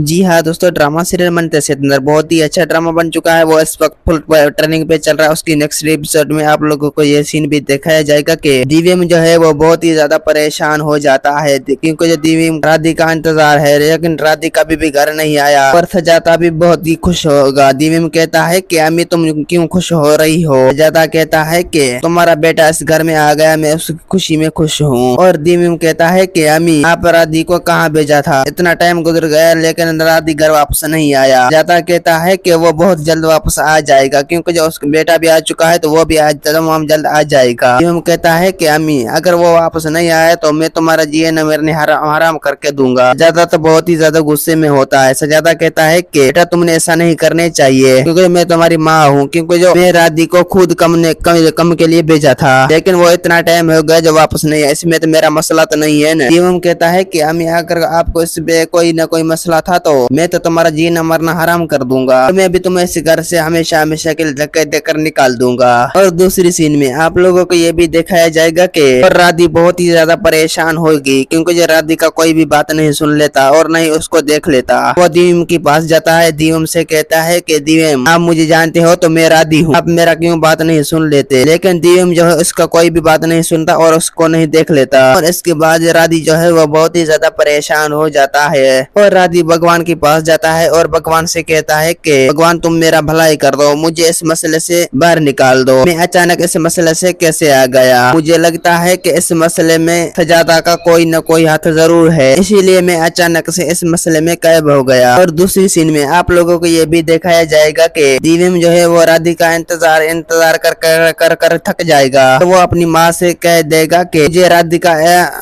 जी हाँ दोस्तों, drama serial मनते से अंदर बहुत ही अच्छा ड्रामा बन चुका है। वो इस वक्त फुल ट्रेनिंग पे चल रहा है। उसकी नेक्स्ट एपिसोड में आप लोगों को ये सीन भी दिखाया जाएगा कि दिव्यम जो है वो बहुत ही ज्यादा परेशान हो जाता है, क्योंकि जो दिव्यम राधिका का इंतजार है, लेकिन राधिका भी घर नहीं आया। और सजाता भी बहुत ही खुश होगा। दिव्यम कहता है कि अम्मी तुम क्यों खुश हो रही हो। सजाता कहता है कि तुम्हारा बेटा इस घर में आ गया, मैं उसकी खुशी में खुश हूँ। और दिव्यम कहता है कि अम्मी आप राधि को कहाँ भेजा था, इतना टाइम गुजर गया लेकिन राधि घर वापस नहीं आया। जाता कहता है कि वो बहुत जल्द वापस आ जाएगा, क्योंकि जो उसका बेटा भी आ चुका है तो वो भी आज तमाम जल्द आ जाएगा। दिव्यम कहता है कि अम्मी अगर वो वापस नहीं आया तो मैं तुम्हारा जीना मेरे हराम करके दूंगा। जाता तो बहुत ही ज्यादा गुस्से में होता है। सजादा कहता है कि बेटा तुमने ऐसा नहीं करने चाहिए, क्योंकि मैं तुम्हारी माँ हूँ, क्योंकि जो मैं राधि को खुद कम के लिए भेजा था, लेकिन वो इतना टाइम हो गया जो वापस नहीं आया। इसमें तो मेरा मसला तो नहीं है ना। दिव्यम कहता है कि अम्मी अगर आपको इस पे कोई न कोई मसला था तो मैं तो तुम्हारा जीना मरना हराम कर दूंगा। मैं भी तुम्हें इस घर से हमेशा हमेशा के लिए धक्के देकर निकाल दूंगा। और दूसरी सीन में आप लोगों को ये भी दिखाया जाएगा कि राधि बहुत ही ज्यादा परेशान होगी, क्योंकि जो राधि का कोई भी बात नहीं सुन लेता और नहीं उसको देख लेता। वो दिव्यम के पास जाता है, दिव्यम से कहता है कि दिव्यम आप मुझे जानते हो तो मैं राधि हूँ, आप मेरा क्यों बात नहीं सुन लेते। लेकिन दिव्यम जो है उसका कोई भी बात नहीं सुनता और उसको नहीं देख लेता। और इसके बाद राधि जो है वो बहुत ही ज्यादा परेशान हो जाता है और राधि भगवान के पास जाता है और भगवान से कहता है कि भगवान तुम मेरा भलाई कर दो, मुझे इस मसले से बाहर निकाल दो। मैं अचानक इस मसले से कैसे आ गया, मुझे लगता है कि इस मसले में सजादा का कोई न कोई हाथ जरूर है, इसीलिए मैं अचानक से इस मसले में कैद हो गया। और दूसरी सीन में आप लोगों को ये भी दिखाया जाएगा कि दिव्यम जो है वो राधि का इंतजार कर थक जाएगा। तो वो अपनी माँ से कह देगा कि मुझे राधि का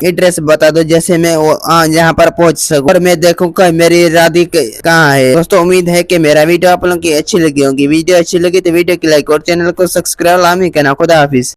एड्रेस बता दो, जैसे मैं यहाँ पर पहुंच सकूं और मैं देखूंगा मेरी राधि कहाँ है। दोस्तों उम्मीद है कि मेरा वीडियो आप लोगों की अच्छी लगी होगी। वीडियो अच्छी लगी तो वीडियो की लाइक और चैनल को सब्सक्राइब लामी कहना। खुदा हाफिज।